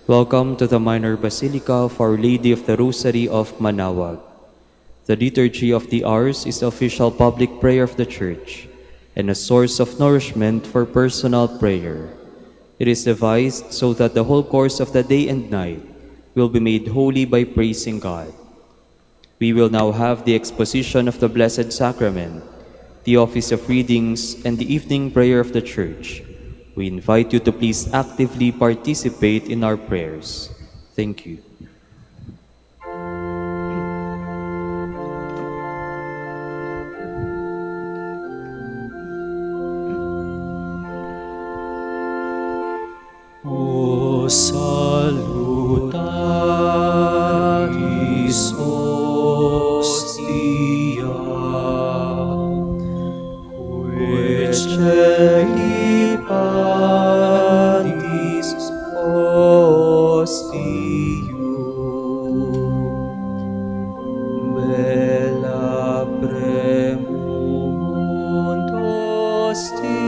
Welcome to the Minor Basilica of Our Lady of the Rosary of Manaoag. The Liturgy of the Hours is the official public prayer of the Church and a source of nourishment for personal prayer. It is devised so that the whole course of the day and night will be made holy by praising God. We will now have the exposition of the Blessed Sacrament, the office of readings, and the evening prayer of the Church. We invite you to please actively participate in our prayers. Thank you. O salutaris hostia, qui celi panis ostium, bella premunt hostilia,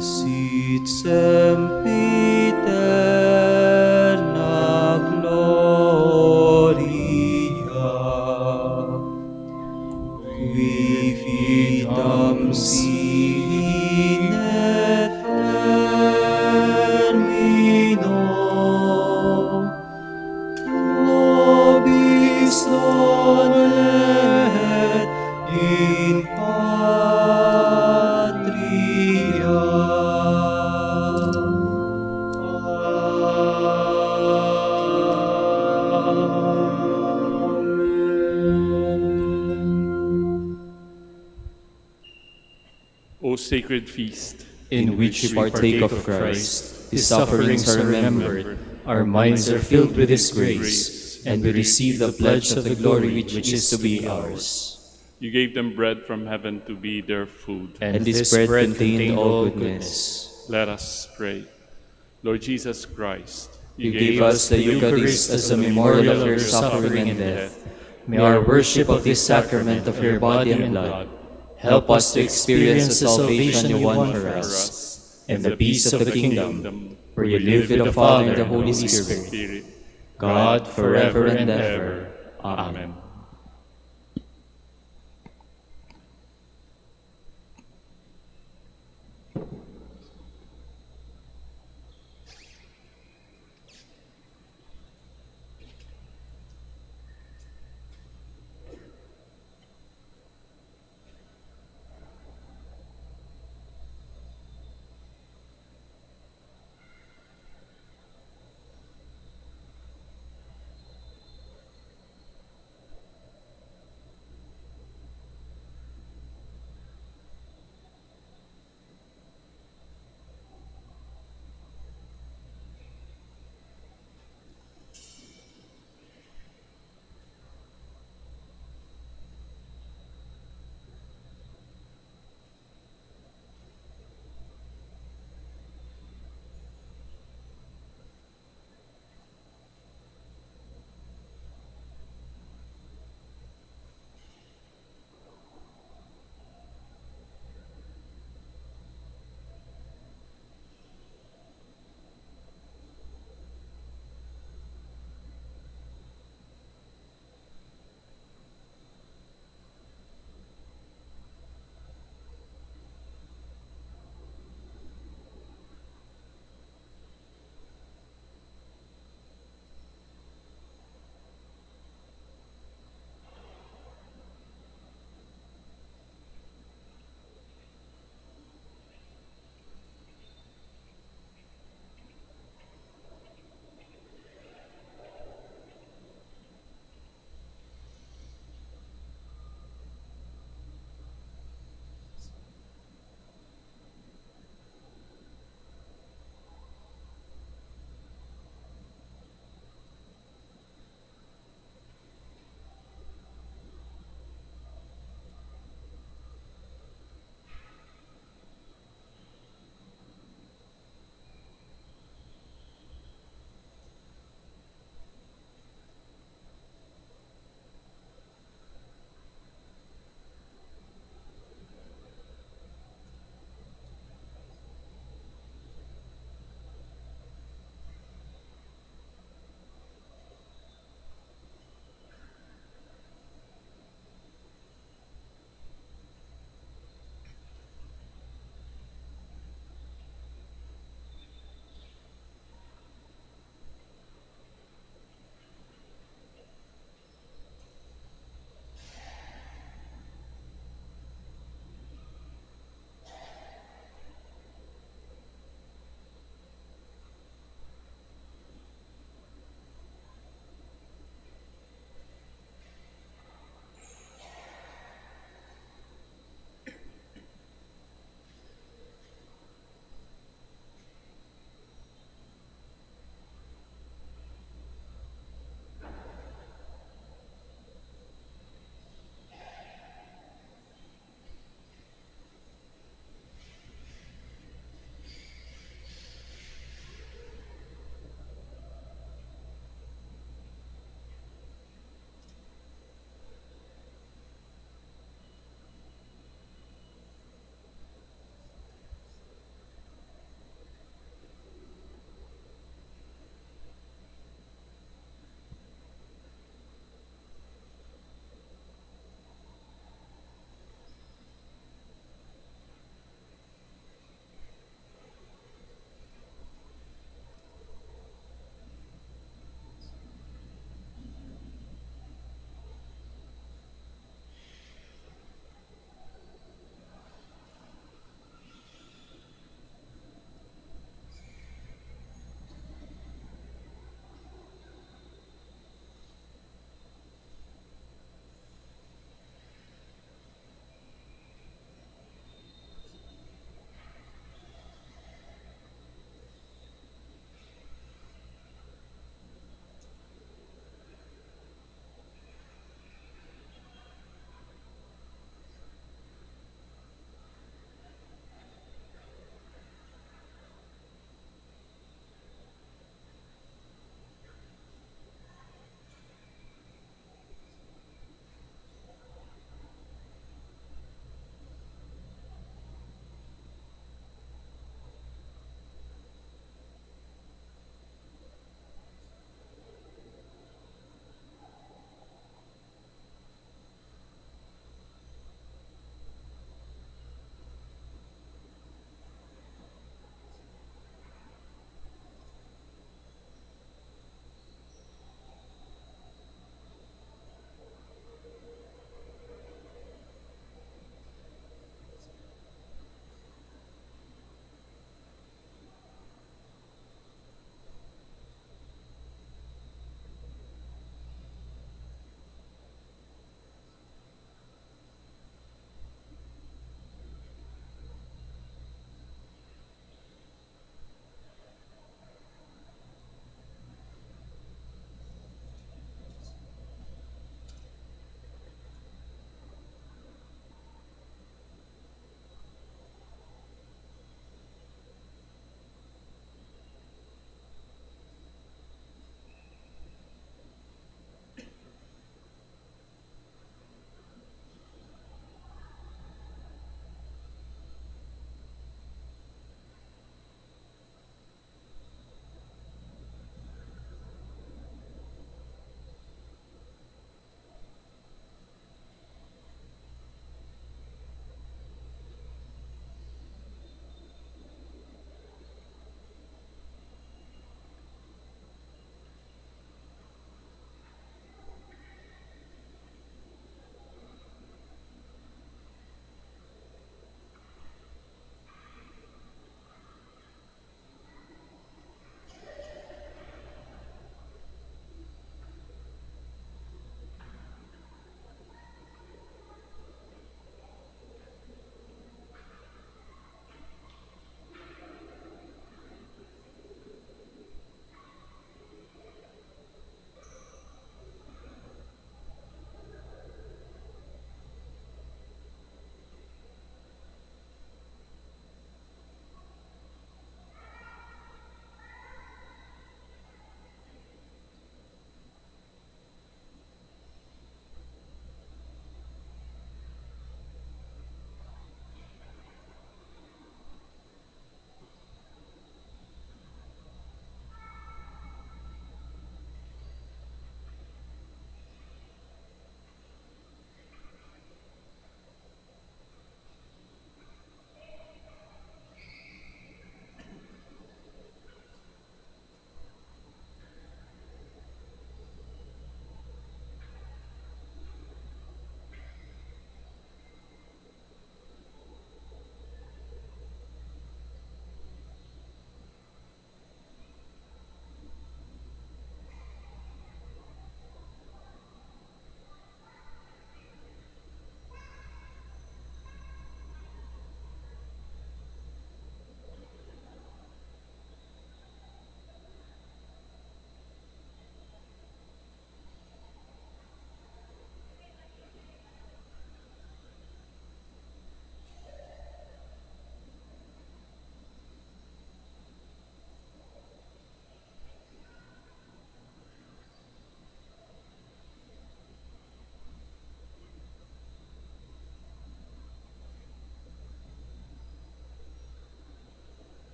sit sempiterna gloria, qui vitam sine termino, nobis onet in patria. O sacred feast, In which we partake of Christ, His sufferings are remembered, our minds are filled with His grace, and we receive the pledge of the glory which is to be ours. you gave them bread from heaven to be their food. And this bread contained all goodness. Let us pray. Lord Jesus Christ, You gave us the Eucharist as a memorial of your suffering and death. May our worship of this sacrament of your body and blood help us to experience the salvation you won for us, and the peace of the kingdom, where you live with the Father and the Holy Spirit, God forever and ever. Amen.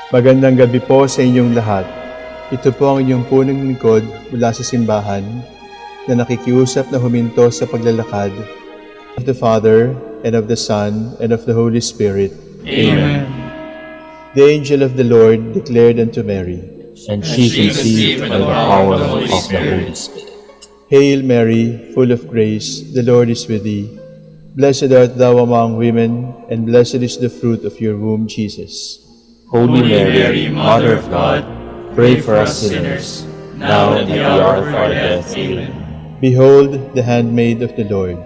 Magandang gabi po sa inyong lahat. Ito po ang inyong punong lingkod mula sa simbahan na nakikiusap na huminto sa paglalakad of the Father, and of the Son, and of the Holy Spirit. Amen. The angel of the Lord declared unto Mary, And she conceived by the power of the Holy Spirit. Hail Mary, full of grace, the Lord is with thee. Blessed art thou among women, and blessed is the fruit of your womb, Jesus. Holy Mary, Mother of God, pray for us sinners, now and at the hour of our death. Amen. Behold the handmaid of the Lord.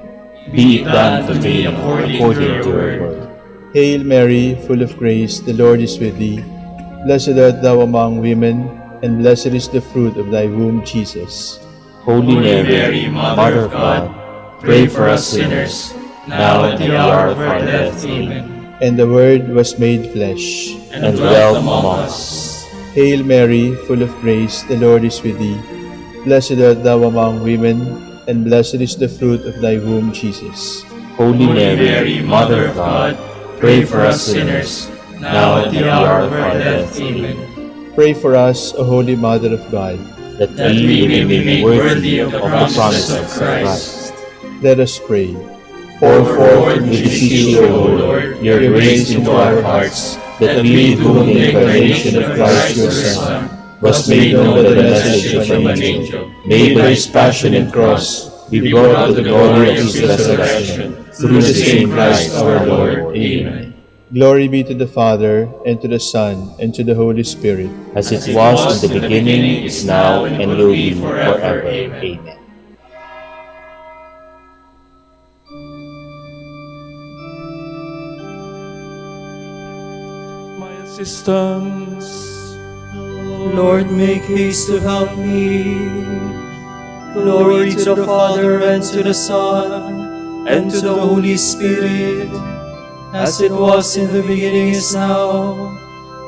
Be it done to me according to your word. Hail Mary, full of grace, the Lord is with thee. Blessed art thou among women, and blessed is the fruit of thy womb, Jesus. Holy Mary, Mother of God, pray for us sinners, now and at the hour of our death. Amen. And the Word was made flesh, And dwelt among us. Hail Mary, full of grace, the Lord is with thee. Blessed art thou among women, and blessed is the fruit of thy womb, Jesus. Holy Mary, Mother of God, pray for us sinners, now and at the hour of our death. Amen. Pray for us, O Holy Mother of God. That we may be made worthy of the promises of Christ. Let us pray. Pour forth, we beseech you, O Lord, your grace into our hearts, that we, through the incarnation of Christ your Son, was made known by the message from an angel, may by his passion and cross be brought to the glory of his resurrection, through the same Christ our Lord. Amen. Glory be to the Father, and to the Son, and to the Holy Spirit. As it was in the beginning, is now, and will be forever. Amen. My assistance, Lord, make haste to help me. Glory to the Father, and to the Son, and to the Holy Spirit, as it was in the beginning, is now,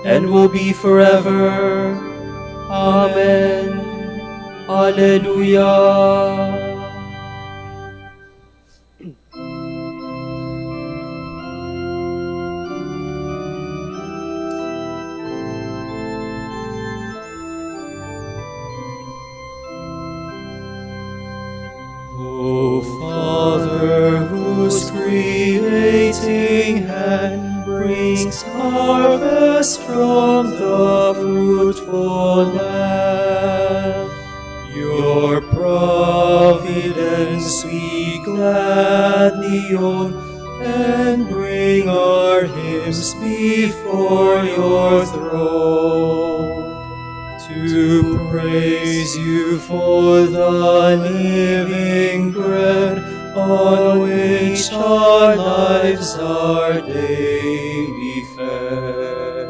and will be forever. Amen. Alleluia. O Father, whose creating hand brings harvest from the fruitful land, your providence we gladly own, and bring our hymns before your throne, to praise you for the living bread on which our lives are daily fed.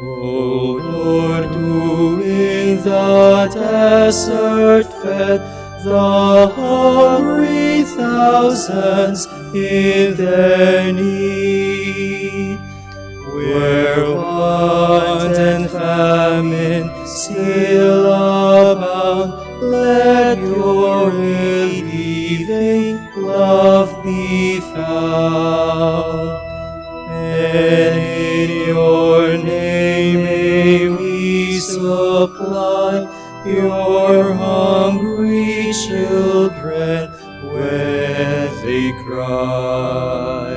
O Lord, who in the desert fed the hungry thousands in their need, where want and famine still abound, let your relieving love be found. And in your name may we supply your hungry children when they cry.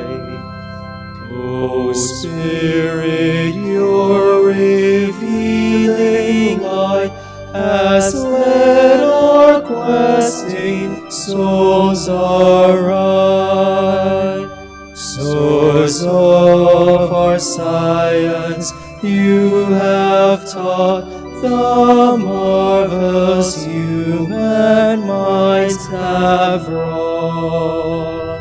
O Spirit, your revealing light has led our questing souls aright. Source of our science, you have taught the marvels human minds have wrought,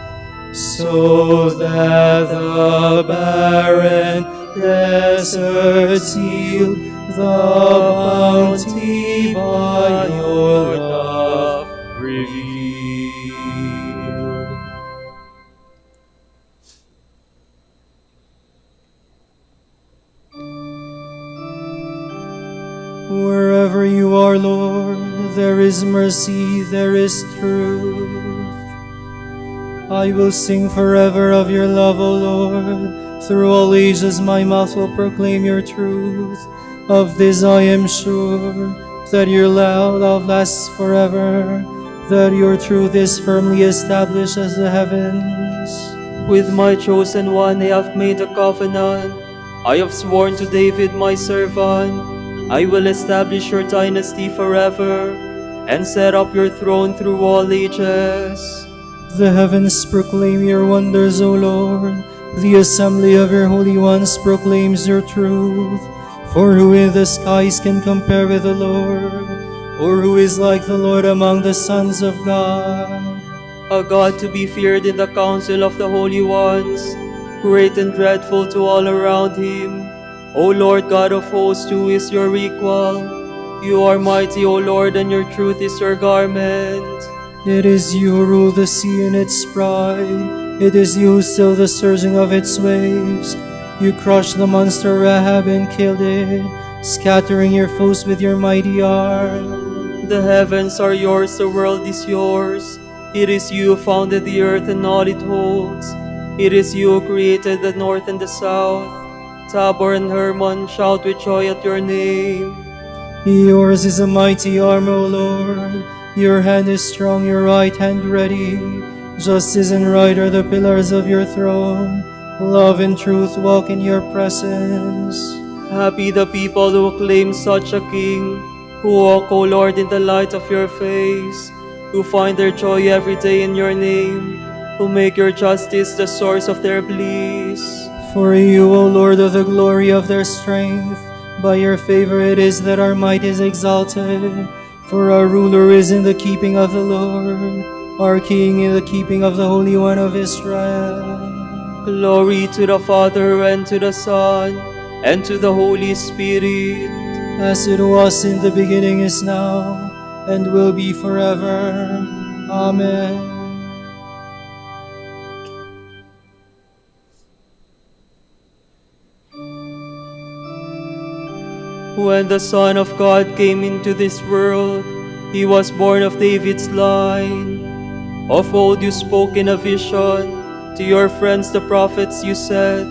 so that the barren deserts yield the bounty by your love revealed. Wherever you are, Lord, there is mercy, there is truth. I will sing forever of your love, O Lord, Through all ages my mouth will proclaim your truth. Of this I am sure, that your love lasts forever, that your truth is firmly established as the heavens. With my chosen one I have made a covenant. I have sworn to David my servant, I will establish your dynasty forever, and set up your throne through all ages. The heavens proclaim your wonders, O Lord. The assembly of your holy ones proclaims your truth. For who in the skies can compare with the Lord? Or who is like the Lord among the sons of God? A God to be feared in the council of the holy ones, great and dreadful to all around him. O Lord God of hosts, who is your equal? You are mighty, O Lord, and your truth is your garment. It is you who rule the sea in its pride. It is you who still the surging of its waves. You crushed the monster Rahab and killed it, scattering your foes with your mighty arm. The heavens are yours, the world is yours. It is you who founded the earth and all it holds. It is you who created the north and the south. Tabor and Hermon shout with joy at your name. Yours is a mighty arm, O Lord. Your hand is strong, your right hand ready. Justice and right are the pillars of your throne. Love and truth walk in your presence. Happy the people who acclaim such a king, who walk, O Lord, in the light of your face, who find their joy every day in your name, who make your justice the source of their bliss. For you, O Lord, are the glory of their strength. By your favor it is that our might is exalted. For our ruler is in the keeping of the Lord, our King in the keeping of the Holy One of Israel. Glory to the Father, and to the Son, and to the Holy Spirit. As it was in the beginning, is now, and will be forever. Amen. When the Son of God came into this world, he was born of David's line. Of old you spoke in a vision. To your friends the prophets you said,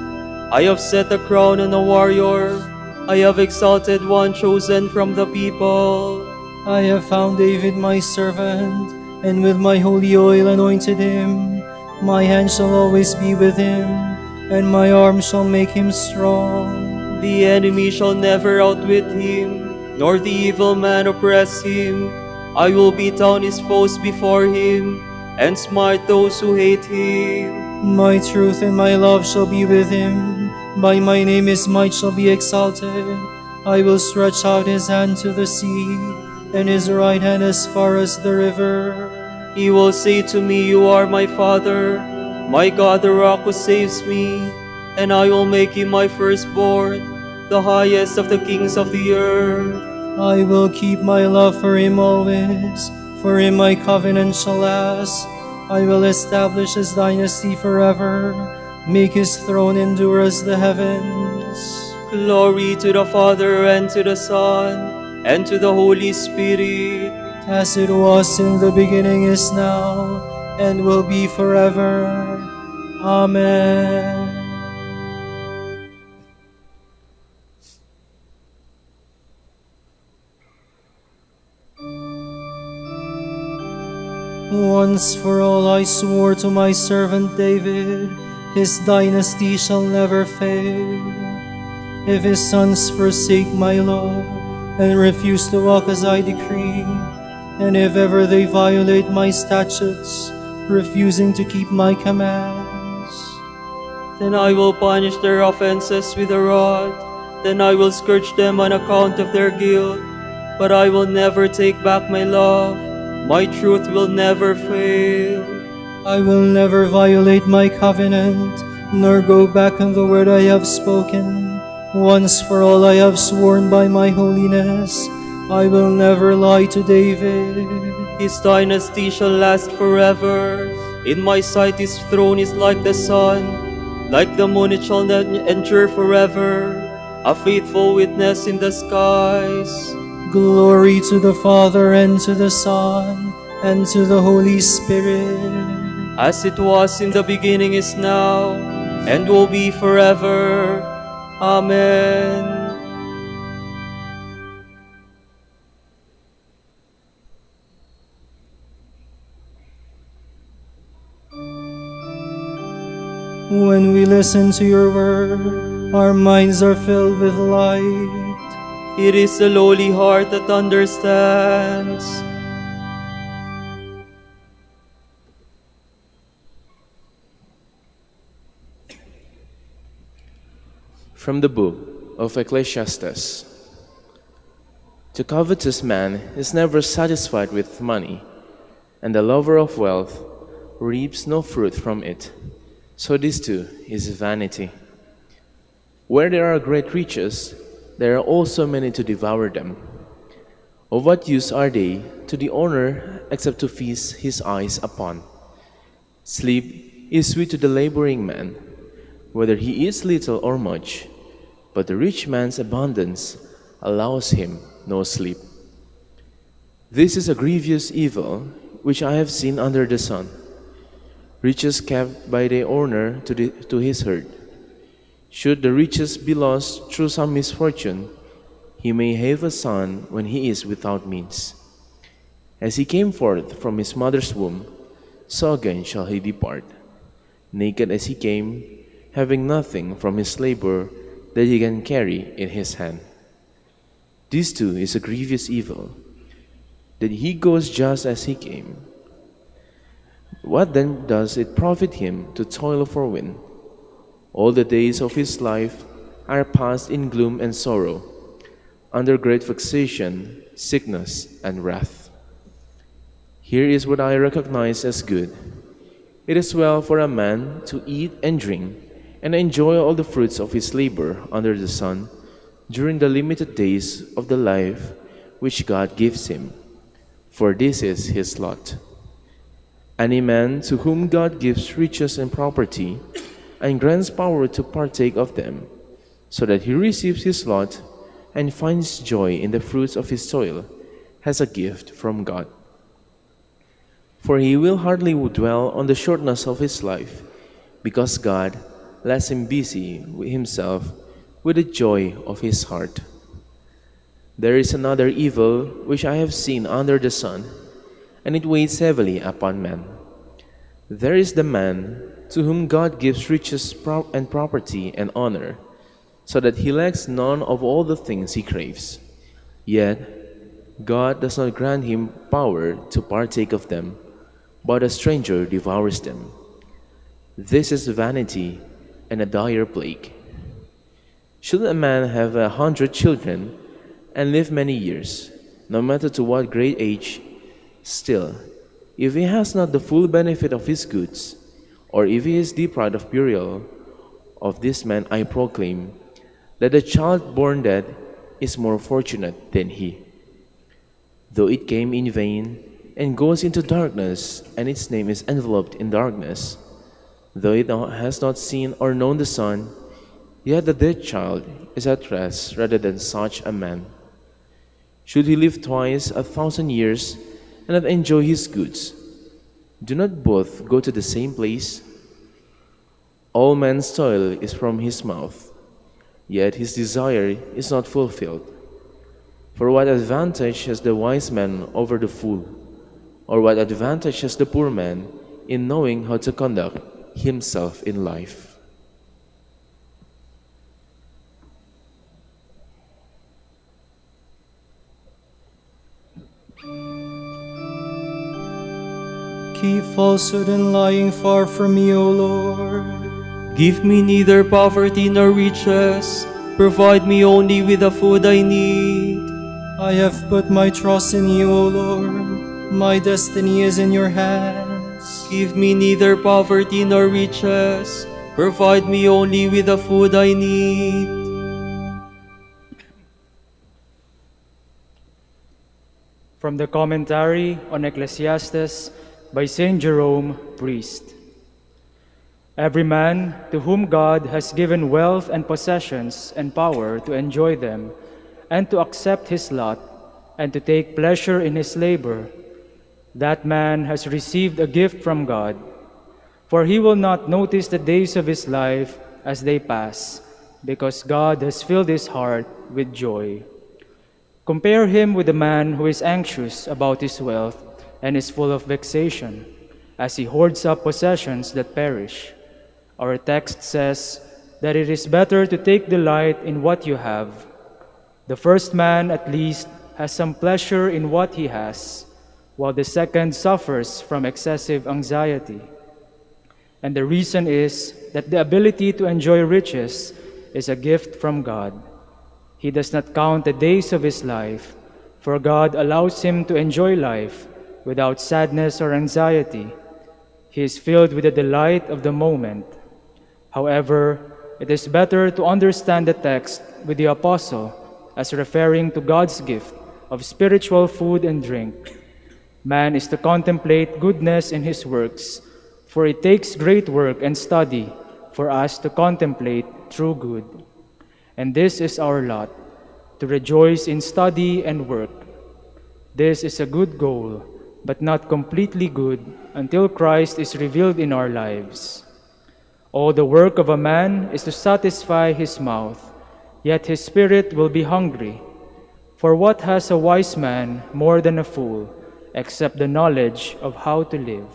I have set a crown on a warrior. I have exalted one chosen from the people. I have found David my servant, and with my holy oil anointed him. My hand shall always be with him, and my arm shall make him strong. The enemy shall never outwit him, nor the evil man oppress him. I will beat down his foes before him, and smite those who hate him. My truth and my love shall be with him. By my name his might shall be exalted. I will stretch out his hand to the sea, and his right hand as far as the river. He will say to me, You are my Father, my God, the rock who saves me, and I will make him my firstborn, the highest of the kings of the earth. I will keep my love for him always, for him my covenant shall last. I will establish his dynasty forever, make his throne endure as the heavens. Glory to the Father, and to the Son, and to the Holy Spirit. As it was in the beginning, is now, and will be forever. Amen. Once for all I swore to my servant David, his dynasty shall never fail. If his sons forsake my law, and refuse to walk as I decree, and if ever they violate my statutes, refusing to keep my commands, then I will punish their offenses with a rod. Then I will scourge them on account of their guilt. But I will never take back my love. My truth will never fail. I will never violate my covenant, nor go back on the word I have spoken. Once for all I have sworn by my holiness, I will never lie to David. His dynasty shall last forever. In my sight his throne is like the sun. Like the moon it shall not endure forever. A faithful witness in the skies. Glory to the Father, and to the Son, and to the Holy Spirit. As it was in the beginning, is now, and will be forever. Amen. When we listen to your word, our minds are filled with light. It is the lowly heart that understands. From the book of Ecclesiastes. The covetous man is never satisfied with money, and the lover of wealth reaps no fruit from it. So this too is vanity. Where there are great riches, there are also many to devour them. Of what use are they to the owner except to feast his eyes upon? Sleep is sweet to the laboring man, whether he eats little or much, but the rich man's abundance allows him no sleep. This is a grievous evil which I have seen under the sun. Riches kept by the owner to his herd. Should the riches be lost through some misfortune, he may have a son when he is without means. As he came forth from his mother's womb, so again shall he depart. Naked as he came, having nothing from his labor that he can carry in his hand. This too is a grievous evil, that he goes just as he came. What then does it profit him to toil for wind? All the days of his life are passed in gloom and sorrow, under great vexation, sickness, and wrath. Here is what I recognize as good. It is well for a man to eat and drink and enjoy all the fruits of his labor under the sun during the limited days of the life which God gives him, for this is his lot. Any man to whom God gives riches and property and grants power to partake of them, so that he receives his lot and finds joy in the fruits of his toil, has a gift from God. For he will hardly dwell on the shortness of his life, because God lets him busy himself with the joy of his heart. There is another evil which I have seen under the sun, and it weighs heavily upon man. There is the man to whom God gives riches and property and honor, so that he lacks none of all the things he craves. Yet God does not grant him power to partake of them, but a stranger devours them. This is vanity and a dire plague. Should a man have 100 children and live many years, no matter to what great age, still, if he has not the full benefit of his goods, or if he is deprived of burial, of this man I proclaim that the child born dead is more fortunate than he. Though it came in vain and goes into darkness, and its name is enveloped in darkness, though it has not seen or known the sun, yet the dead child is at rest rather than such a man. Should he live twice 1,000 years and not enjoy his goods, do not both go to the same place? All man's toil is from his mouth, yet his desire is not fulfilled. For what advantage has the wise man over the fool? Or what advantage has the poor man in knowing how to conduct himself in life? Keep falsehood and lying far from me, O Lord. Give me neither poverty nor riches. Provide me only with the food I need. I have put my trust in you, O Lord. My destiny is in your hands. Give me neither poverty nor riches. Provide me only with the food I need. From the Commentary on Ecclesiastes by Saint Jerome, priest. Every man to whom God has given wealth and possessions and power to enjoy them, and to accept his lot, and to take pleasure in his labor, that man has received a gift from God. For he will not notice the days of his life as they pass, because God has filled his heart with joy. Compare him with a man who is anxious about his wealth and is full of vexation, as he hoards up possessions that perish. Our text says that it is better to take delight in what you have. The first man, at least, has some pleasure in what he has, while the second suffers from excessive anxiety. And the reason is that the ability to enjoy riches is a gift from God. He does not count the days of his life, for God allows him to enjoy life without sadness or anxiety. He is filled with the delight of the moment. However, it is better to understand the text with the apostle as referring to God's gift of spiritual food and drink. Man is to contemplate goodness in his works, for it takes great work and study for us to contemplate true good. And this is our lot, to rejoice in study and work. This is a good goal, but not completely good until Christ is revealed in our lives. All the work of a man is to satisfy his mouth, yet his spirit will be hungry. For what has a wise man more than a fool, except the knowledge of how to live?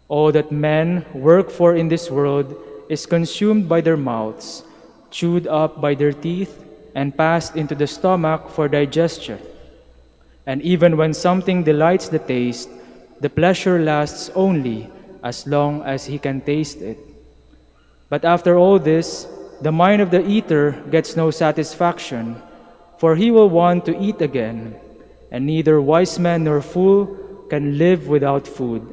All that men work for in this world is consumed by their mouths, chewed up by their teeth, and passed into the stomach for digestion. And even when something delights the taste, the pleasure lasts only as long as he can taste it. But after all this, the mind of the eater gets no satisfaction, for he will want to eat again, and neither wise man nor fool can live without food.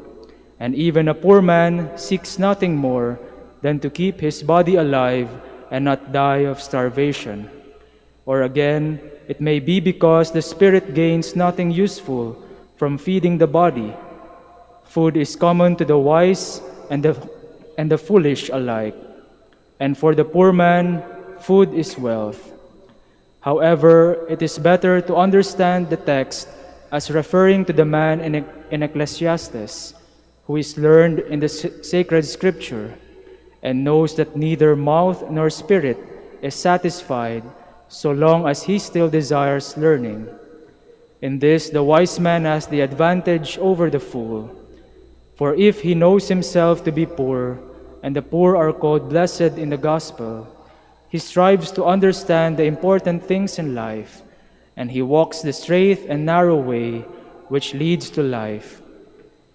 And even a poor man seeks nothing more than to keep his body alive and not die of starvation. Or again, it may be because the spirit gains nothing useful from feeding the body. Food is common to the wise and the foolish alike, and for the poor man, food is wealth. However, it is better to understand the text as referring to the man in Ecclesiastes, who is learned in the sacred scripture, and knows that neither mouth nor spirit is satisfied so long as he still desires learning. In this, the wise man has the advantage over the fool. For if he knows himself to be poor, and the poor are called blessed in the gospel, he strives to understand the important things in life, and he walks the straight and narrow way which leads to life.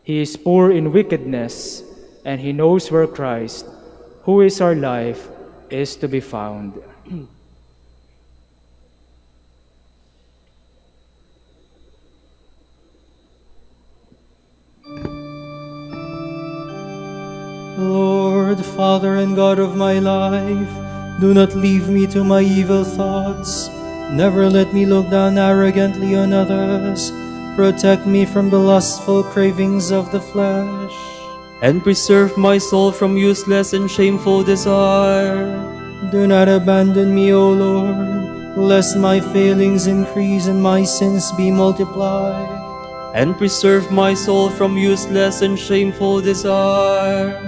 He is poor in wickedness, and he knows where Christ, who is our life, is to be found. Lord, Father and God of my life, do not leave me to my evil thoughts. Never let me look down arrogantly on others. Protect me from the lustful cravings of the flesh. And preserve my soul from useless and shameful desire. Do not abandon me, O Lord, lest my failings increase and my sins be multiplied. And preserve my soul from useless and shameful desire.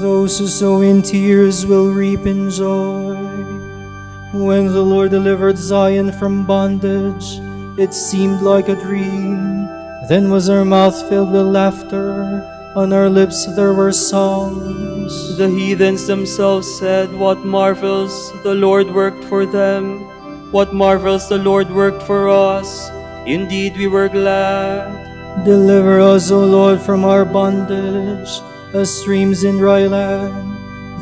Those who sow in tears will reap in joy. When the Lord delivered Zion from bondage, it seemed like a dream. Then was our mouth filled with laughter, on our lips there were songs. The heathens themselves said, "What marvels the Lord worked for them! What marvels the Lord worked for us! Indeed, we were glad." Deliver us, O Lord, from our bondage, as streams in dry land.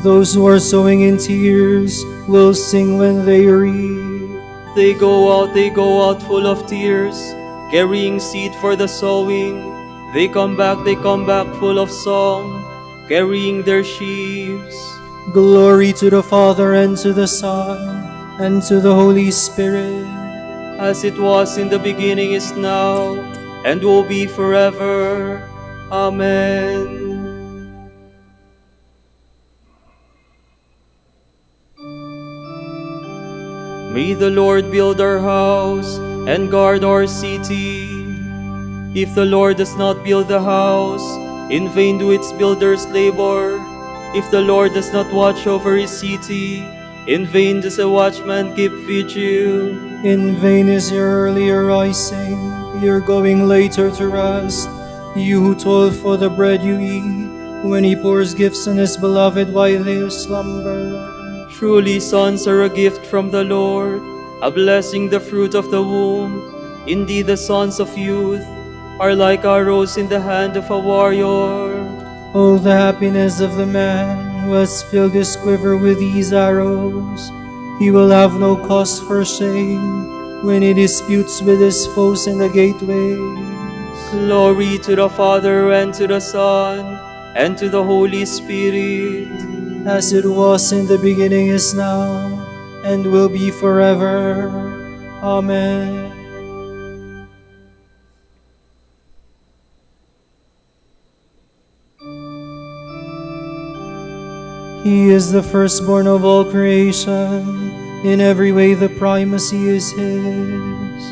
Those who are sowing in tears will sing when they reap. They go out full of tears, carrying seed for the sowing. They come back full of song, carrying their sheaves. Glory to the Father, and to the Son, and to the Holy Spirit. As it was in the beginning, is now, and will be forever. Amen. May the Lord build our house and guard our city. If the Lord does not build the house, in vain do its builders labor. If the Lord does not watch over his city, in vain does a watchman keep vigil. In vain is your early rising, your going later to rest. You who toil for the bread you eat, when he pours gifts on his beloved while they slumber. Truly sons are a gift from the Lord, a blessing the fruit of the womb. Indeed the sons of youth are like arrows in the hand of a warrior. Oh, the happiness of the man who has filled his quiver with these arrows. He will have no cause for shame when he disputes with his foes in the gateways. Glory to the Father, and to the Son, and to the Holy Spirit. As it was in the beginning, is now, and will be forever. Amen. He is the firstborn of all creation. In every way the primacy is his.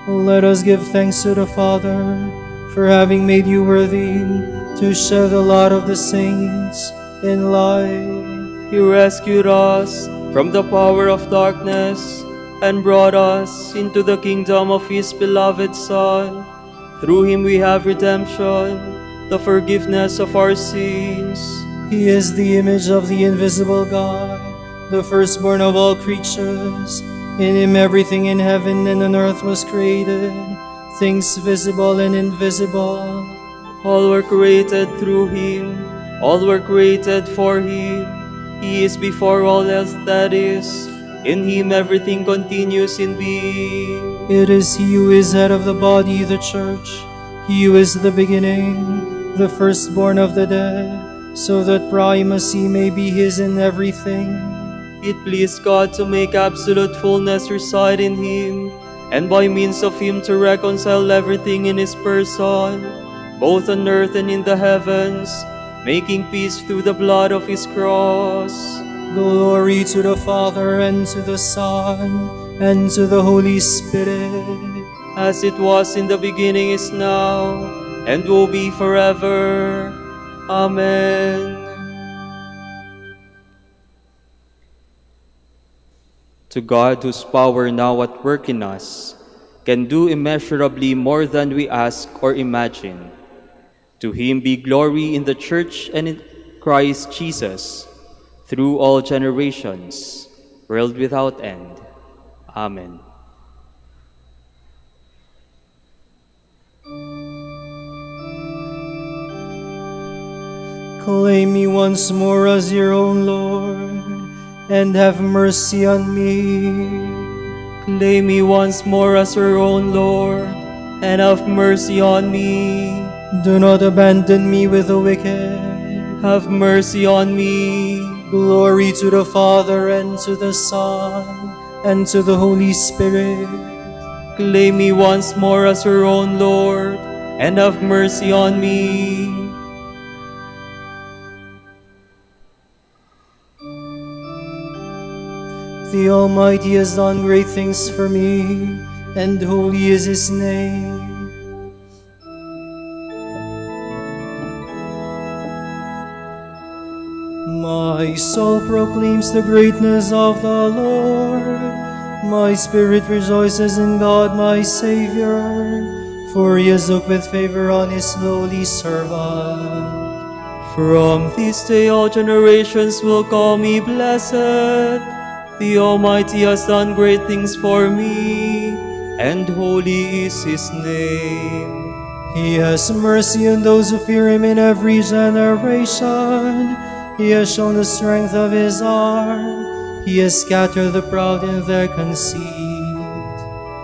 Let us give thanks to the Father for having made you worthy to share the lot of the saints in light. He rescued us from the power of darkness and brought us into the kingdom of his beloved Son. Through him we have redemption, the forgiveness of our sins. He is the image of the invisible God, the firstborn of all creatures. In him everything in heaven and on earth was created, things visible and invisible. All were created through him, all were created for him. He is before all else that is. In him everything continues in being. It is he who is head of the body, the church. He who is the beginning, the firstborn of the dead, so that primacy may be his in everything. It pleased God to make absolute fullness reside in him, and by means of him to reconcile everything in his person, both on earth and in the heavens, making peace through the blood of his cross. Glory to the Father, and to the Son, and to the Holy Spirit. As it was in the beginning, is now, and will be forever. Amen. To God, whose power now at work in us can do immeasurably more than we ask or imagine, to him be glory in the Church and in Christ Jesus, through all generations, world without end. Amen. Claim me once more as your own Lord, and have mercy on me. Claim me once more as your own Lord, and have mercy on me. Do not abandon me with the wicked. Have mercy on me. Glory to the Father, and to the Son, and to the Holy Spirit. Claim me once more as your own Lord, and have mercy on me. The Almighty has done great things for me, and holy is his name. My soul proclaims the greatness of the Lord. My spirit rejoices in God my Savior, for he has looked with favor on his lowly servant. From this day all generations will call me blessed. The Almighty has done great things for me, and holy is his name. He has mercy on those who fear him in every generation. He has shown the strength of his arm. He has scattered the proud in their conceit.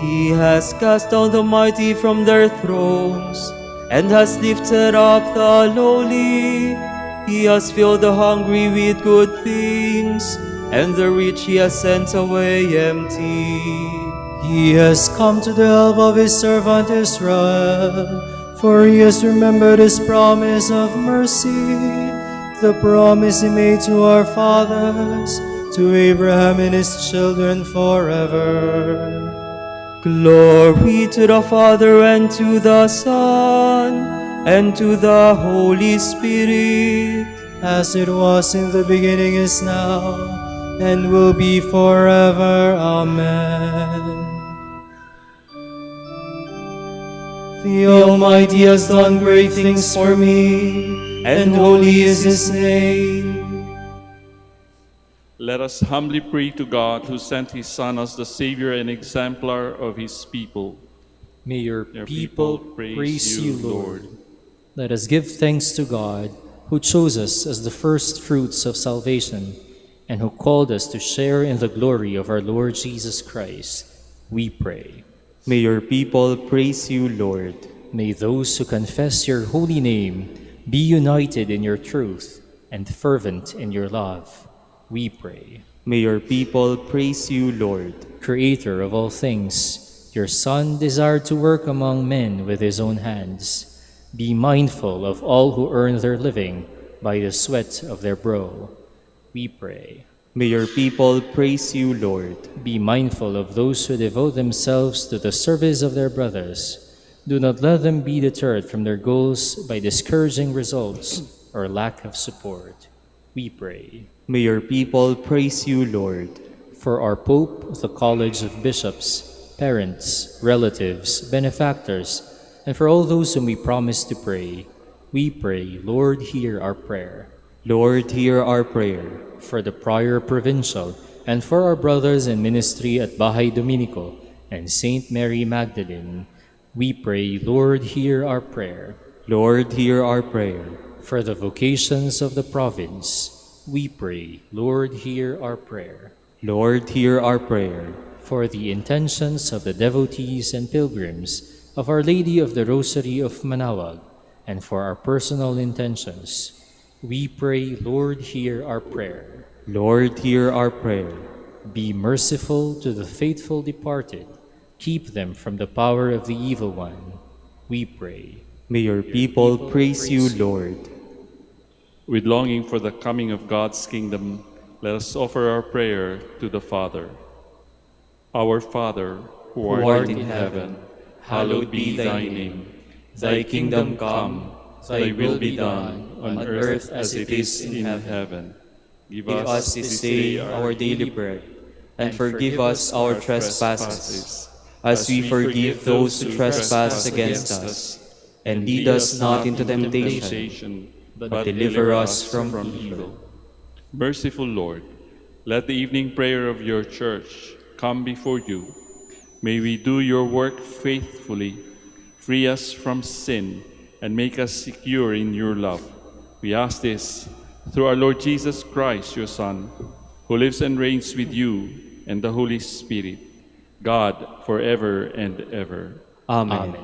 He has cast down the mighty from their thrones, and has lifted up the lowly. He has filled the hungry with good things, and the rich he has sent away empty. He has come to the help of his servant Israel, for he has remembered his promise of mercy, the promise he made to our fathers, to Abraham and his children forever. Glory to the Father, and to the Son, and to the Holy Spirit. As it was in the beginning, is now, and will be forever. Amen. The Almighty has done great things for me, and holy is His name. Let us humbly pray to God, who sent His Son as the Savior and exemplar of His people. May your Your people praise you, Lord. Let us give thanks to God, who chose us as the first fruits of salvation, and who called us to share in the glory of our Lord Jesus Christ. We pray. May your people praise you, Lord. May those who confess your holy name be united in your truth and fervent in your love. We pray. May your people praise you, Lord. Creator of all things, your Son desired to work among men with his own hands. Be mindful of all who earn their living by the sweat of their brow. We pray. May your people praise you, Lord. Be mindful of those who devote themselves to the service of their brothers. Do not let them be deterred from their goals by discouraging results or lack of support. We pray. May your people praise you, Lord. For our Pope, the College of Bishops, parents, relatives, benefactors, and for all those whom we promise to pray, we pray, Lord, hear our prayer. Lord, hear our prayer. For the Prior Provincial, and for our brothers in ministry at Bahay Dominico and Saint Mary Magdalene, we pray, Lord, hear our prayer. Lord, hear our prayer. For the vocations of the province, we pray, Lord, hear our prayer. Lord, hear our prayer. For the intentions of the devotees and pilgrims of Our Lady of the Rosary of Manaoag, and for our personal intentions, we pray, Lord, hear our prayer. Lord, hear our prayer. Be merciful to the faithful departed. Keep them from the power of the evil one. We pray. May your people praise you, Lord. With longing for the coming of God's kingdom, let us offer our prayer to the Father. Our Father, who art in heaven, hallowed be thy name. Thy kingdom come, thy will be done, on earth as it is in heaven. Give us this day our daily bread, and forgive us our trespasses, as we forgive those who trespass against us. And lead us not into temptation, but deliver us from evil. Merciful Lord, let the evening prayer of your church come before you. May we do your work faithfully, free us from sin, and make us secure in your love. We ask this through our Lord Jesus Christ, your Son, who lives and reigns with you and the Holy Spirit, God, forever and ever. Amen.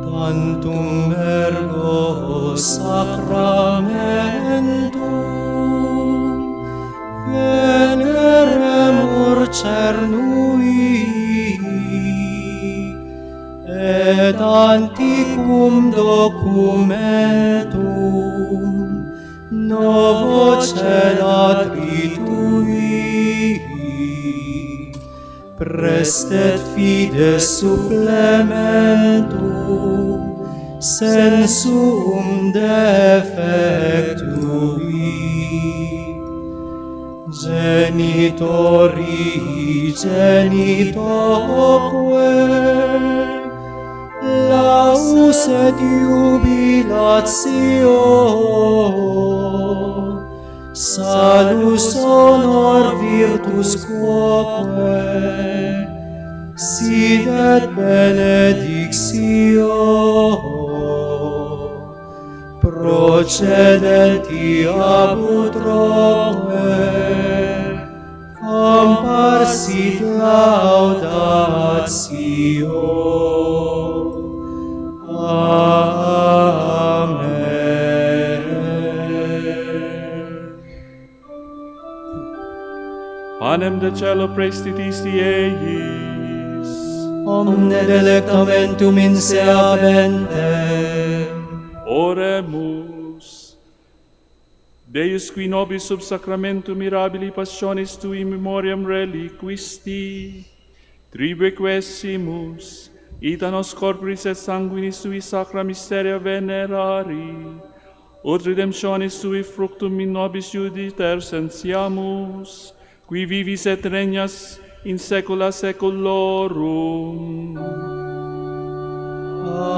Tantum ergo sacramentum veneremur cernui et antiquum documentum novo cedat ritui prestet fides supplementum sensum defectui genitori genitoque laus et jubilatio salus honor virtus quoque sit et benedictio procedenti ab utroque comparsit laudatio. Amen. Panem de cielo prestitisti eis. Omne delectamentum in sea bentem. Oremus. Deus qui nobis sub sacramentum mirabili passionis tui memoriam reliquisti, tribuequesimus, ita nos corporis et sanguinis tui sacra mysteria venerari, ut redemptionis tui fructum in nobis iuditer sensiamus, qui vivis et regnas in saecula saeculorum. Amen.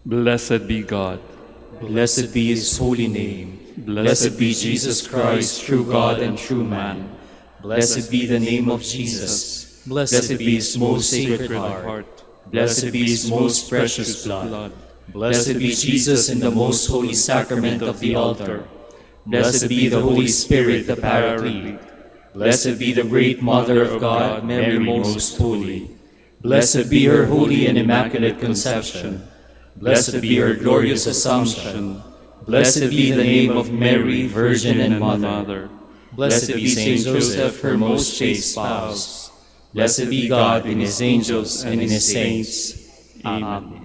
Blessed be God. Blessed be his holy name. Blessed be Jesus Christ, true God and true man. Blessed be the name of Jesus. Blessed be his most sacred heart. Blessed be his most precious blood. Blessed be Jesus in the most holy sacrament of the altar. Blessed be the Holy Spirit, the Paraclete. Blessed be the great Mother of God, Mary most holy. Blessed be her holy and immaculate conception. Blessed be her glorious assumption. Blessed be the name of Mary, Virgin and Mother. Blessed be Saint Joseph, her most chaste spouse. Blessed be God in his angels and in his saints. Amen.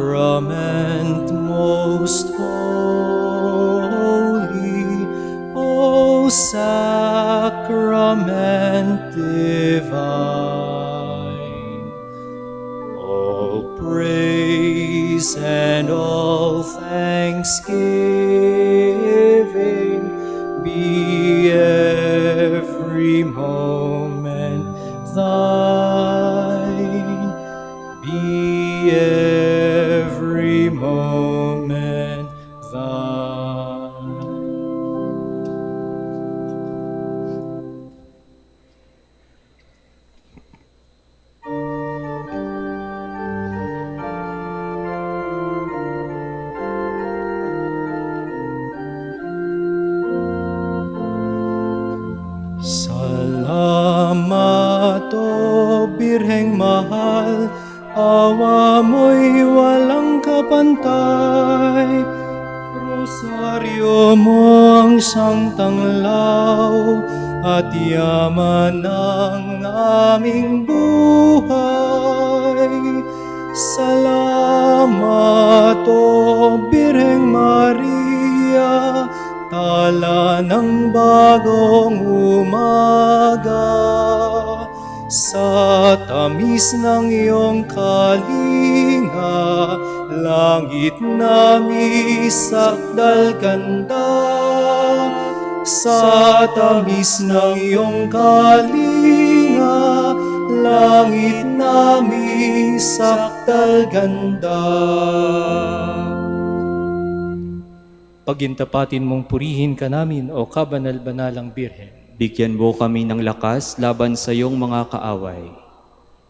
Sacrament most holy, O Sacrament divine, all praise and all thanksgiving be every moment thine. Be every moment thine. Salamat, O Birheng mahal, awa mo'y walang kapantay. Rosaryo mo ang siyang tanglaw at yaman ng aming buhay. Salamat, O Birheng Maria, tala ng bagong umaga. Sa tamis ng iyong kalinga, langit nami sakdal ganda. Sa tamis ng iyong kalinga, langit nami sakdal ganda. Pagintapatin mong purihin ka namin, o kabanal-banalang Birhen. Bigyan mo kami ng lakas laban sa iyong mga kaaway.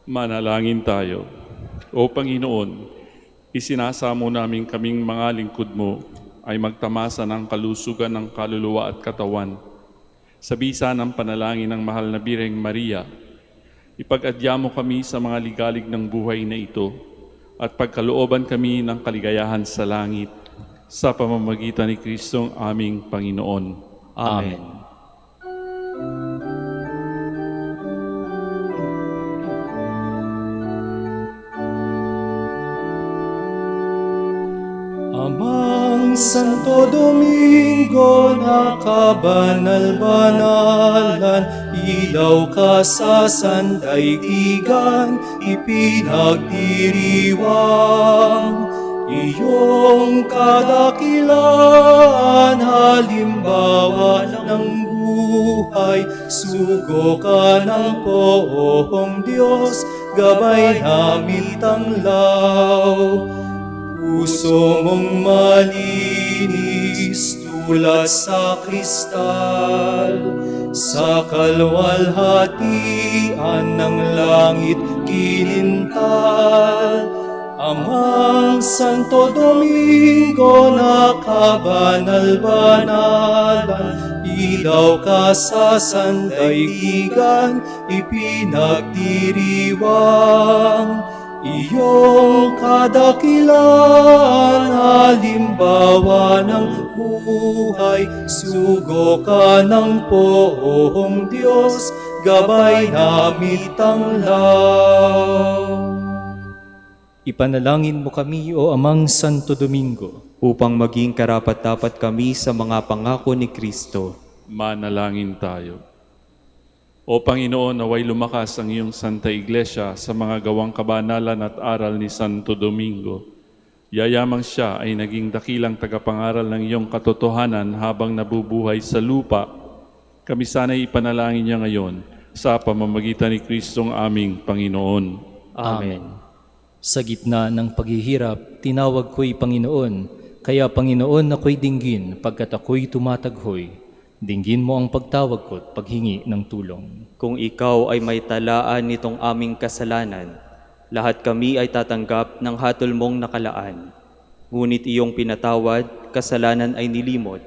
Manalangin tayo. O Panginoon, isinasamo namin kaming mga lingkod mo ay magtamasa ng kalusugan ng kaluluwa at katawan. Sa bisa ng panalangin ng mahal na Birheng Maria, ipag-adya mo kami sa mga ligalig ng buhay na ito at pagkalooban kami ng kaligayahan sa langit sa pamamagitan ni Kristong aming Panginoon. Amen. Amang Santo Domingo na kabanal-banalan, ilaw ka sa sandaigdigan, ipinagdiriwang. Iyong kadakilaan, halimbawa ng buhay, sugo ka ng poong Diyos, gabay namin tanglaw. Puso mong malinis tulad sa kristal, sa kalwalhatian ng langit kinintal. Amang Santo Domingo na kabanal-banalan, ilaw ka sa sandaigdigan, ipinagdiriwang. Iyong kadakilaan, halimbawa ng buhay, sugo ka ng poong Diyos, gabay namin tanglaw. Ipanalangin mo kami, o Amang Santo Domingo, Upang maging karapat-dapat kami sa mga pangako ni Kristo. Manalangin tayo. O Panginoon, naway lumakas ang iyong Santa Iglesia sa mga gawang kabanalan at aral ni Santo Domingo. Yayamang siya ay naging dakilang tagapangaral ng iyong katotohanan habang nabubuhay sa lupa. Kami sana'y ipanalangin niya ngayon sa pamamagitan ni Kristong aming Panginoon. Amen. Sa gitna ng paghihirap, tinawag ko'y Panginoon, kaya Panginoon ako'y dinggin pagkat ako'y tumataghoy. Dinggin mo ang pagtawag ko at paghingi ng tulong. Kung ikaw ay may talaan nitong aming kasalanan, lahat kami ay tatanggap ng hatol mong nakalaan. Ngunit iyong pinatawad, kasalanan ay nilimot.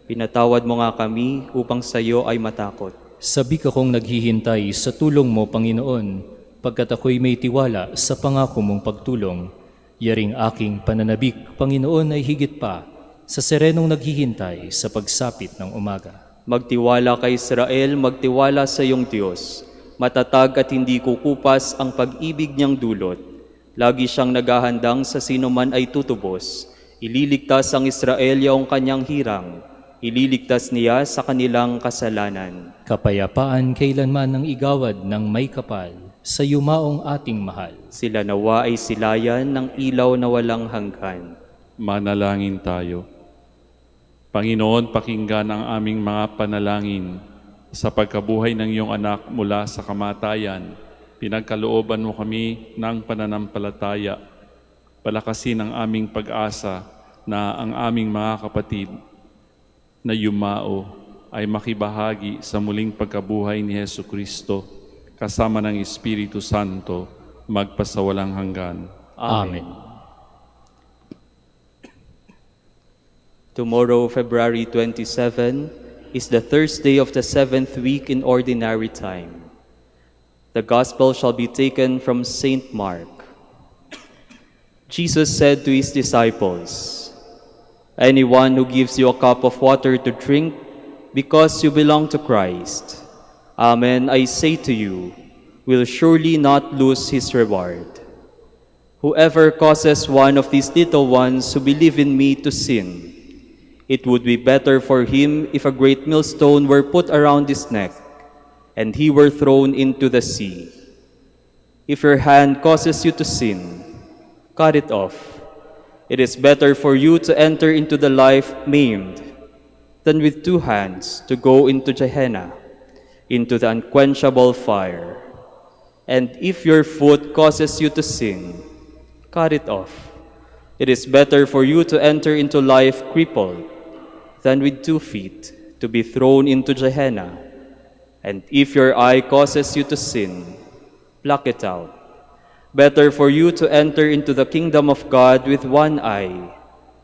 Pinatawad mo nga kami upang sa iyo ay matakot. Sabik akong naghihintay sa tulong mo, Panginoon, pagkat ako'y may tiwala sa pangako mong pagtulong. Yaring aking pananabik, Panginoon, ay higit pa sa serenong naghihintay sa pagsapit ng umaga. Magtiwala kay Israel, magtiwala sa iyong Diyos. Matatag at hindi kukupas ang pag-ibig niyang dulot. Lagi siyang naghahandang sa sino man ay tutubos. Ililigtas ang Israel yaong kanyang hirang. Ililigtas niya sa kanilang kasalanan. Kapayapaan kailanman ng igawad ng may kapal, sa yumaong ating mahal. Sila nawa ay silayan ng ilaw na walang hanggan. Manalangin tayo. Panginoon, pakinggan ang aming mga panalangin sa pagkabuhay ng iyong anak mula sa kamatayan. Pinagkalooban mo kami ng pananampalataya. Palakasin ang aming pag-asa na ang aming mga kapatid na yumao ay makibahagi sa muling pagkabuhay ni Hesu Kristo kasama ng Espiritu Santo magpasawalang hanggan. Amen. Tomorrow, February 27, is the Thursday of the 7th week in Ordinary Time. The Gospel shall be taken from St. Mark. Jesus said to his disciples, "Anyone who gives you a cup of water to drink because you belong to Christ, amen, I say to you, will surely not lose his reward. Whoever causes one of these little ones who believe in me to sin, it would be better for him if a great millstone were put around his neck and he were thrown into the sea. If your hand causes you to sin, cut it off. It is better for you to enter into the life maimed than with 2 hands to go into Gehenna, into the unquenchable fire. And if your foot causes you to sin, cut it off. It is better for you to enter into life crippled than with 2 feet to be thrown into Gehenna. And if your eye causes you to sin, pluck it out. Better for you to enter into the kingdom of God with 1 eye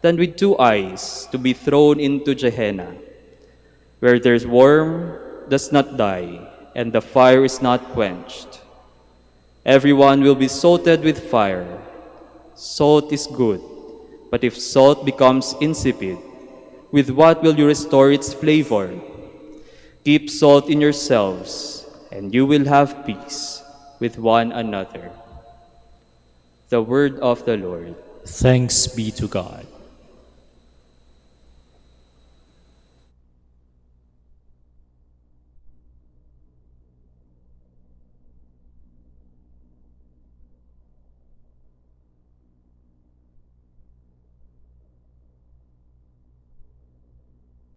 than with 2 eyes to be thrown into Gehenna, where there's worm does not die, and the fire is not quenched. Everyone will be salted with fire. Salt is good, but if salt becomes insipid, with what will you restore its flavor? Keep salt in yourselves, and you will have peace with one another. The word of the Lord. Thanks be to God.